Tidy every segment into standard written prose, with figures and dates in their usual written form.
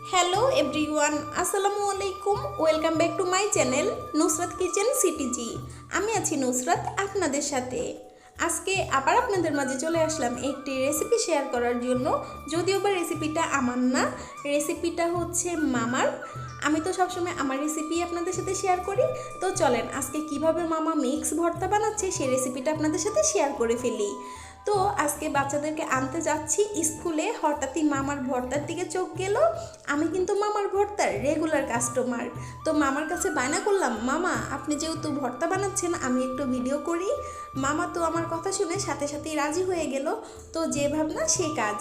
Hello everyone, আসসালামু আলাইকুম। Welcome back to my channel Nusrat kitchen CTG. আমি আছি নুসরাত আপনাদের সাথে। আজকে আবার আপনাদের মাঝে চলে আসলাম একটি রেসিপি শেয়ার করার জন্য। যদিও বা রেসিপিটা আমার না, রেসিপিটা হচ্ছে মামার। আমি তো সবসময় আমার রেসিপি আপনাদের সাথে শেয়ার করি। তো চলেন আজকে কিভাবে মামা মিক্স ভর্তা বানাচ্ছে সেই রেসিপিটা আপনাদের সাথে শেয়ার করে ফেলি। তো আজকে বাচ্চাদেরকে আনতে যাচ্ছি স্কুলে, হঠাৎই মামার ভর্তার দিকে চোখ গেল। আমি কিন্তু মামার ভর্তার রেগুলার কাস্টমার। তো মামার কাছে বায়না করলাম, মামা আপনি যেহেতু ভর্তা বানাচ্ছেন আমি একটু ভিডিও করি। মামা তো আমার কথা শুনে সাথে সাথেই রাজি হয়ে গেল। তো যে ভাবনা সেই কাজ।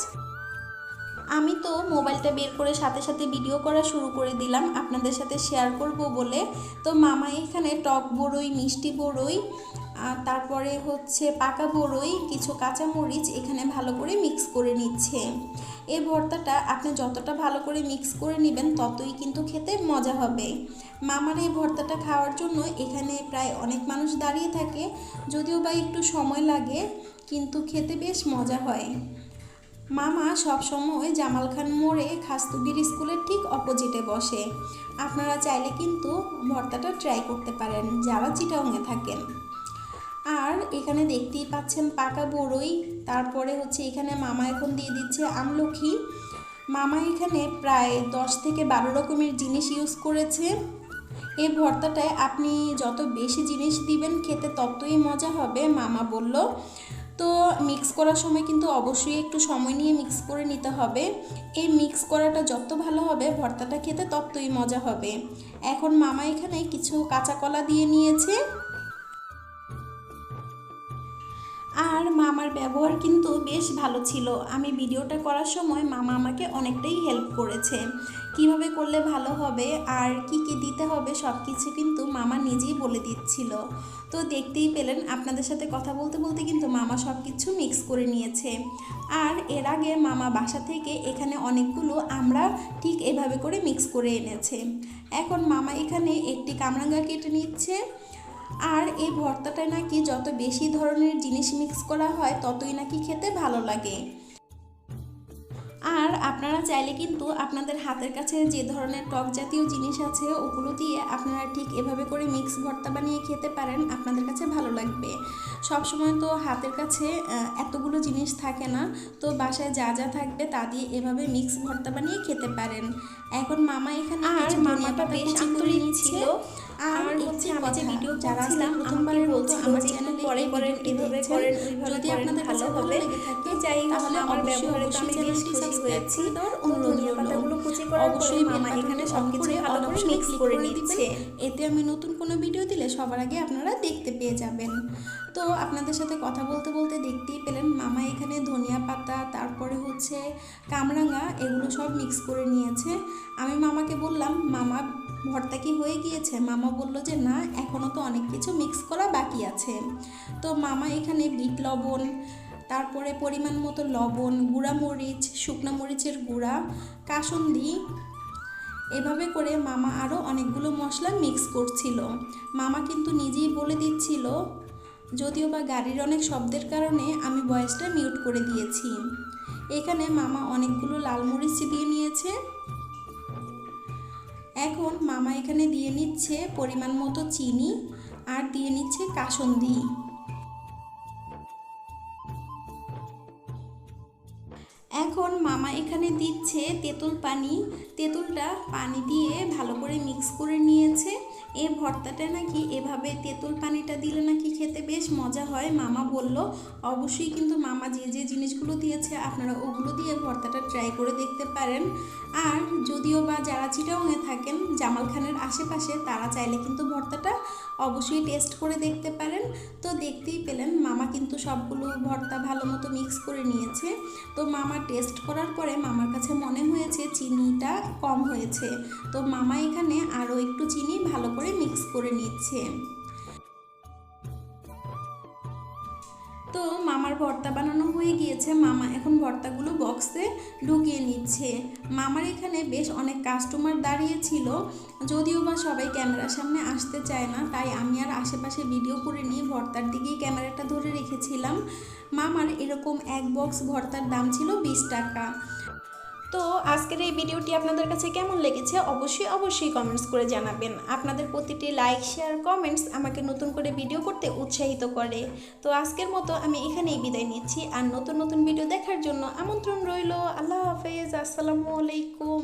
আমি তো মোবাইলটা বের করে সাথে সাথে ভিডিও করা শুরু করে দিলাম আপনাদের সাথে শেয়ার করব বলে। তো মামা এখানে টক বড়ই, মিষ্টি বড়ই, তারপরে হচ্ছে পাকা বড়ই, কিছু কাঁচামরিচ এখানে ভালো করে মিক্স করে নিচ্ছে। এই ভর্তাটা আপনি যতটা ভালো করে মিক্স করে নেবেন ততই কিন্তু খেতে মজা হবে। মামার এই ভর্তাটা খাওয়ার জন্য এখানে প্রায় অনেক মানুষ দাঁড়িয়ে থাকে, যদিও বা একটু সময় লাগে, কিন্তু খেতে বেশ মজা হয়। মামা সবসময় জামাল খান মোড়ে খাস্তুগির স্কুলের ঠিক অপোজিটে বসে। আপনারা চাইলে কিন্তু ভর্তাটা ট্রাই করতে পারেন যারা চিটাগংয়ে থাকেন। আর এখানে দেখতেই পাচ্ছেন পাকা বড়ই, তারপরে হচ্ছে এখানে মামা এখন দিয়ে দিচ্ছে আমলকি। মামা এখানে প্রায় 10 থেকে 12 রকমের জিনিস ইউজ করেছে। এই ভর্তাটায় আপনি যত বেশি জিনিস দিবেন খেতে ততই মজা হবে মামা বলল। তো মিক্স করার সময় কিন্তু অবশ্যই একটু সময় নিয়ে মিক্স করে নিতে হবে। এই মিক্স করাটা যত ভালো হবে ভর্তাটা খেতে ততই মজা হবে। এখন মামা এখানে কিছু কাঁচা কলা দিয়ে নিয়েছে। আর মামার ব্যবহার কিন্তু বেশ ভালো ছিল। আমি ভিডিওটা করার সময় মামা আমাকে অনেকটাই হেল্প করেছে, কিভাবে করলে ভালো হবে আর কি কি দিতে হবে সব কিছু কিন্তু মামা নিজেই বলে দিচ্ছিল। তো দেখতেই পেলেন, আপনাদের সাথে কথা বলতে বলতে কিন্তু মামা সব কিছু মিক্স করে নিয়েছে। আর এর আগে মামা বাসা থেকে এখানে অনেকগুলো আমরা ঠিক এভাবে করে মিক্স করে এনেছে। এখন মামা এখানে একটি কামরাঙ্গা কেটে নিচ্ছে। আর এই ভর্তাটায় নাকি যত বেশি ধরনের জিনিস মিক্স করা হয় ততই নাকি খেতে ভালো লাগে। আর আপনারা চাইলে কিন্তু আপনাদের হাতের কাছে যে ধরনের টক জাতীয় জিনিস আছে ওগুলো দিয়ে আপনারা ঠিক এভাবে করে মিক্স ভর্তা বানিয়ে খেতে পারেন, আপনাদের কাছে ভালো লাগবে। সব সময় তো হাতের কাছে এতগুলো জিনিস থাকে না, তো বাসায় যা যা থাকবে তা দিয়ে এভাবে মিক্স ভর্তা বানিয়ে খেতে পারেন। এখন মামা এখানে আর মামাটা বেশ আন্তরিক ছিল। আর হচ্ছে আমি যে ভিডিও যারা প্রথমবারের মতো আমার চ্যানেলে পরে এভাবে করেন যদি আপনাদের ভালো হবে তো যাই তাহলে আমার ব্যবহারে তো আমি বেশ খুশি হয়েছি। ধনিয়া পাতাগুলো কুচি করার পরে মামা এখানে সবকিছু ভালো করে মিক্স করে নিচ্ছে। এতে আমি নতুন কোনো ভিডিও দিলে সবার আগে আপনারা দেখতে পেয়ে যাবেন। তো আপনাদের সাথে কথা বলতে বলতে দেখতেই পেলেন মামা এখানে ধনিয়া পাতা, তারপরে হচ্ছে কামরাঙা, এগুলো সব মিক্স করে নিয়েছে। আমি মামাকে বললাম, মামা ভর্তা কি হয়ে গিয়েছে? মামা বলল যে না, এখনও তো অনেক কিছু মিক্স করা বাকি আছে। তো মামা এখানে বিট লবণ, তারপরে পরিমাণ মতো লবণ, গুঁড়া মরিচ, শুকনা মরিচের গুঁড়া, কাসুন্দি, এভাবে করে মামা আরও অনেকগুলো মশলা মিক্স করছিল। মামা কিন্তু নিজেই বলে দিচ্ছিল, যদিও বা গাড়ির অনেক শব্দের কারণে আমি ভয়েসটা মিউট করে দিয়েছি। এখানে মামা অনেকগুলো লাল মরিচ দিয়ে নিয়েছে। এখন মামা এখানে দিয়ে নিচ্ছে পরিমাণ মতো চিনি আর দিয়ে নিচ্ছে কাসুন্দি। এখন মামা এখানে দিচ্ছে তেঁতুল পানি। তেঁতুলটা পানি দিয়ে ভালো করে মিক্স করে নিয়েছে। এই ভর্তাটা নাকি এভাবে তেঁতুল পানিটা দিলে নাকি খেতে বেশ মজা হয় মামা বলল। অবশ্যই কিন্তু মামা যে যে জিনিসগুলো দিয়েছে আপনারা ওগুলো দিয়ে ভর্তাটা ট্রাই করে দেখতে পারেন। আর যদিও বা যারা চিটাগংয়ে থাকেন জামাল খানের আশেপাশে তারা চাইলে কিন্তু ভর্তাটা অবশ্যই টেস্ট করে দেখতে পারেন। তো দেখতেই পেলেন মামা কিন্তু সবগুলো ভর্তা ভালো মতো মিক্স করে নিয়েছে। তো মামা টেস্ট করার পরে মামার কাছে মনে হয়েছে চিনিটা কম হয়েছে। তো মামা এখানে আরও একটু চিনি ভালো করে মিক্স করে নিচ্ছে। তো মামার ভর্তা বানানো হয়ে গিয়েছে। মামা এখন ভর্তাগুলো বক্সে ঢুকিয়ে নিচ্ছে। মামার এখানে বেশ অনেক কাস্টমার দাঁড়িয়ে ছিল, যদিও বা সবাই ক্যামেরার সামনে আসতে চায় না, তাই আমি আর আশেপাশে ভিডিও করে নিয়ে ভর্তার দিকেই ক্যামেরাটা ধরে রেখেছিলাম। মামার এরকম এক বক্স ভর্তার দাম ছিল 20 টাকা। তো আজকের এই ভিডিওটি আপনাদের কাছে কেমন লেগেছে অবশ্যই কমেন্টস করে জানাবেন। আপনাদের প্রতিটি লাইক, শেয়ার, কমেন্টস আমাকে নতুন করে ভিডিও করতে উৎসাহিত করে। তো আজকের মতো আমি এখানেই বিদায় নিচ্ছি, আর নতুন ভিডিও দেখার জন্য আমন্ত্রণ রইল। আল্লাহ হাফেজ, আসসালামু আলাইকুম।